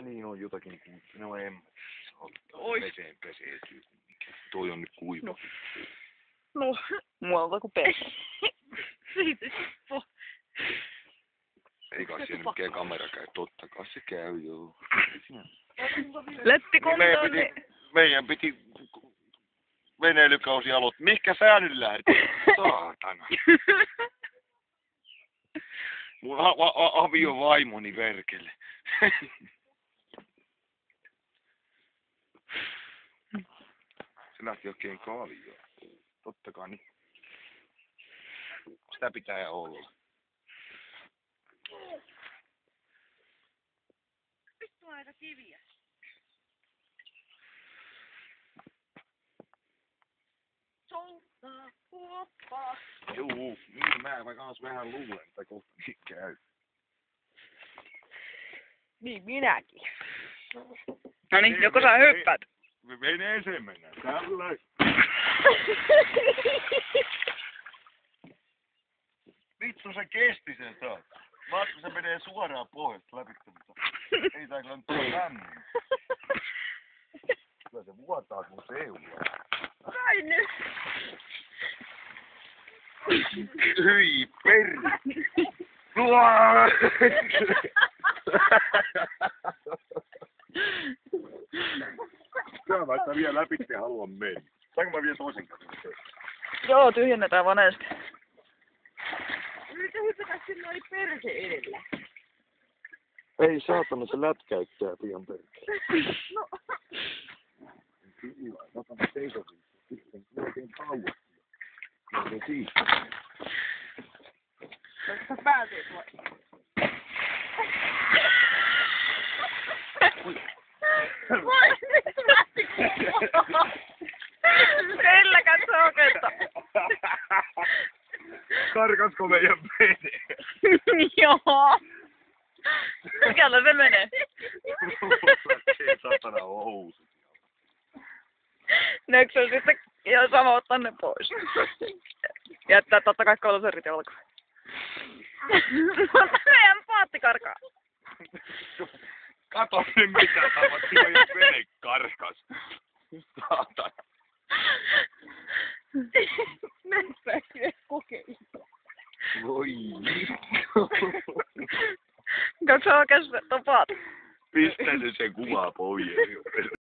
Niin on jotakin, no en Ois. pesee. Toi on nyt kuiva. No, muualta kuin pesä. Siitä sippo. Ei kai siellä mikään kamera käy, totta kai se käy, joo. Leppikuntoon, niin... Meidän piti veneilykausi aloittaa. Mihinkä sä nyt lähdit? Saatana. Mun aviovaimoni verkele. Se lähti oikein kaljoon. Totta kai niin. Sitä pitää olla. Vittu näitä kiviä. Soutaa kuoppaa. Juu, niin mä kans vähän luulen, että kohta niin käy. Niin minäkin. Noniin, joko sä hyppäät? Veneeseen mennään. Tällä. Vittu se kesti sen taas. Vaikka se menee suoraan pohjasta läpi, mutta ei tää kyllä nyt ole lämmin. Kyllä se vuotaa kun seulaa. Ai nyt. Hyi perri! Tää mä vielä läpi ja haluan mennä. Saanko mä vielä toisen kerran? Joo, tyhjennetään vaan ensin. Yritä hypätä silloin perse edellä. Ei saatana, se lätkäyttää pian perkele. No. Kyllä, otan seisotin. Sitten melkein kauas. Melkein siitä. Sä pääset vai? Voi nyt lähti kuvaa. Sillä katsoo oketta. Karkasko meidän vene? Joo. Mikällä se menee? Ei satana housu. Neukö se sitten ihan sama ottaa ne pois? Jättää totta kai koloserit jalkaan. Mutta meidän paatti karkaa. Kato nyt mitä tavat, meidän vene karkas. Saatana. Mennäpä edes kokeilemaan. Voi Katso oikeesti tuon paat. Pistä se kuvaa pois.